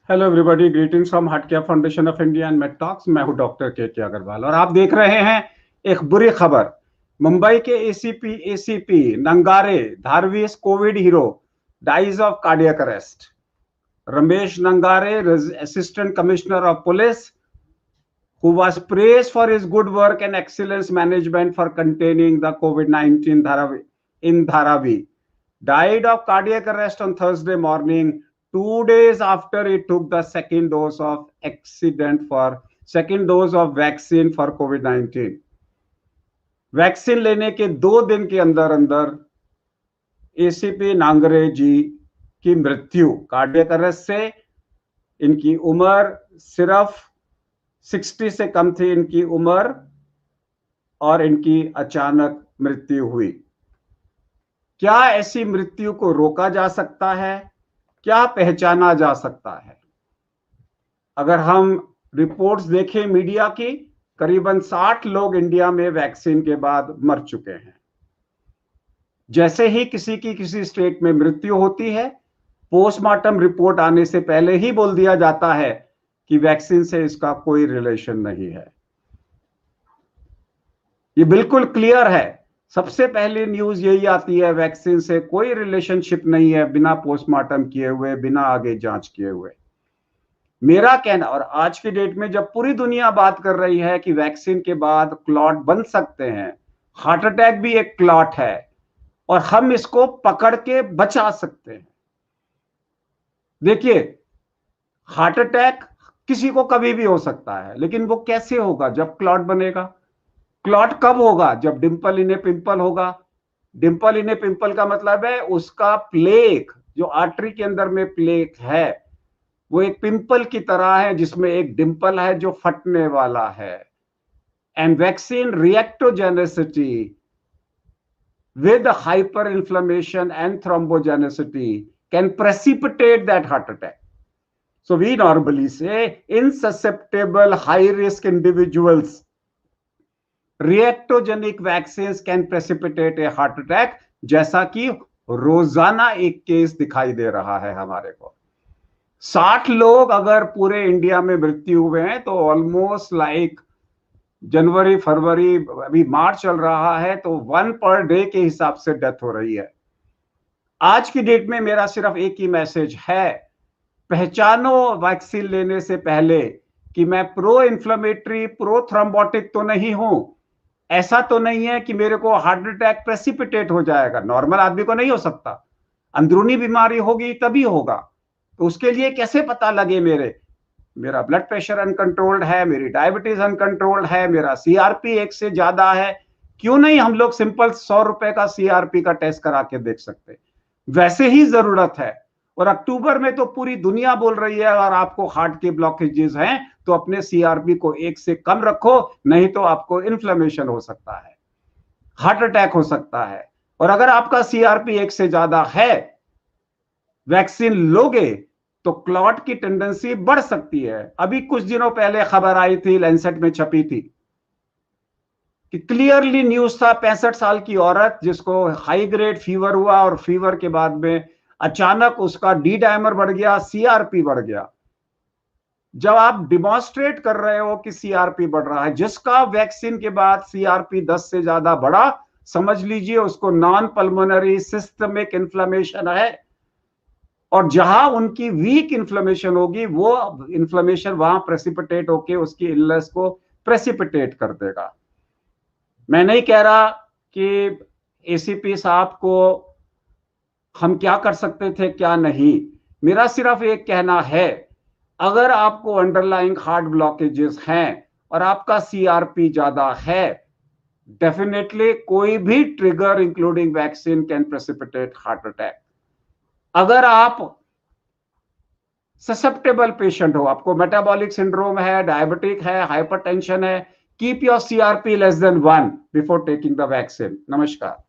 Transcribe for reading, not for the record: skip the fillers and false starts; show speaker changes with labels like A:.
A: Hello everybody, greetings from heart care foundation of India and made talks. मैं हूं doctor के अग्रवाल और आप देख रहे हैं एक बुरी खबर। मुंबई के ACP Nangare Dharavi's Covid hero dies of cardiac arrest. Ramesh Nangare, assistant commissioner of police, who was praised for his good work and excellence management for containing the COVID-19 in Dharavi, died of cardiac arrest on Thursday morning, 2 days after he took the second dose of vaccine for COVID-19. Vaccine लेने के 2 दिन के अंदर अंदर ACP Nangare जी की मृत्यु cardiac arrest से। इनकी उम्र सिर्फ 60 से कम थी इनकी उम्र और इनकी अचानक मृत्यु हुई। क्या ऐसी मृत्यु को रोका जा सकता है? क्या पहचाना जा सकता है? अगर हम रिपोर्ट्स देखें मीडिया की, करीबन 60 लोग इंडिया में वैक्सीन के बाद मर चुके हैं। जैसे ही किसी की किसी स्टेट में मृत्यु होती है, पोस्टमार्टम रिपोर्ट आने से पहले ही बोल दिया जाता है कि वैक्सीन से इसका कोई रिलेशन नहीं है। ये बिल्कुल क्लियर है। सबसे पहले न्यूज यही आती है, वैक्सीन से कोई रिलेशनशिप नहीं है, बिना पोस्टमार्टम किए हुए, बिना आगे जांच किए हुए। मेरा कहना, और आज की डेट में जब पूरी दुनिया बात कर रही है कि वैक्सीन के बाद क्लॉट बन सकते हैं, हार्ट अटैक भी एक क्लॉट है और हम इसको पकड़ के बचा सकते हैं। देखिए, हार्ट अटैक किसी को कभी भी हो सकता है, लेकिन वो कैसे होगा? जब क्लॉट बनेगा। क्लॉट कब होगा? जब डिंपल इन ए पिंपल होगा। डिंपल इन ए पिंपल का मतलब है उसका प्लेक, जो आर्टरी के अंदर में प्लेक है, वो एक पिंपल की तरह है जिसमें एक डिंपल है जो फटने वाला है। And vaccine reactogenicity with hyperinflammation and thrombogenicity can precipitate that heart attack. So we normally say in susceptible high risk individuals, reactogenic vaccines can precipitate a heart attack, जैसा कि रोजाना एक केस दिखाई दे रहा है हमारे को। 60 लोग अगर पूरे इंडिया में मृत्यु हुए हैं तो ऑलमोस्ट लाइक जनवरी, फरवरी, अभी मार्च चल रहा है, तो 1 पर डे के हिसाब से डेथ हो रही है। आज की डेट में मेरा सिर्फ एक ही मैसेज है, पहचानो वैक्सीन लेने से पहले कि मैं प्रो इन्फ्लेमेटरी, प्रो थ्रोम्बोटिक तो नहीं हूं। ऐसा तो नहीं है कि मेरे को हार्ट अटैक प्रेसिपिटेट हो जाएगा, नॉर्मल आदमी को नहीं हो सकता। अंदरूनी बीमारी होगी तभी होगा। तो उसके लिए कैसे पता लगे मेरा ब्लड प्रेशर अनकंट्रोल्ड है, मेरी डायबिटीज अनकंट्रोल्ड है, मेरा सीआरपी 1 से ज्यादा है? क्यों नहीं हम लोग सिंपल 100 रुपए का सीआरपी का टेस्ट करा के देख सकते? वैसे ही जरूरत है। और अक्टूबर में तो पूरी दुनिया बोल रही है अगर आपको हार्ट के ब्लॉकेजेस हैं तो अपने सीआरपी को 1 से कम रखो, नहीं तो आपको इन्फ्लेमेशन हो सकता है, हार्ट अटैक हो सकता है। और अगर आपका सीआरपी 1 से ज्यादा है, वैक्सीन लोगे तो क्लॉट की टेंडेंसी बढ़ सकती है। अभी कुछ दिनों पहले खबर आई थी, लैंसेट में छपी थी कि क्लियरली न्यूज था, 65 साल की औरत जिसको हाई ग्रेड फीवर हुआ और फीवर के बाद में अचानक उसका डी डायमर बढ़ गया, सीआरपी बढ़ गया। जब आप डिमॉन्स्ट्रेट कर रहे हो कि सीआरपी बढ़ रहा है, जिसका वैक्सीन के बाद सीआरपी 10 से ज्यादा बढ़ा, समझ लीजिए उसको नॉन पल्मोनरी सिस्टमिक इन्फ्लेमेशन है। और जहां उनकी वीक इन्फ्लेमेशन होगी, वो इन्फ्लेमेशन वहां प्रेसिपिटेट होके उसकी इलनेस को प्रेसिपिटेट कर देगा। मैं नहीं कह रहा कि एसीपी साहब को हम क्या कर सकते थे क्या नहीं। मेरा सिर्फ एक कहना है, अगर आपको अंडरलाइंग हार्ट ब्लॉकेजेस हैं और आपका सीआरपी ज्यादा है, डेफिनेटली कोई भी trigger including vaccine can precipitate heart attack. अगर आप ससेप्टेबल पेशेंट हो, आपको मेटाबॉलिक सिंड्रोम है, डायबिटिक है, हाइपरटेंशन है, keep your CRP less than 1 before taking the vaccine. नमस्कार।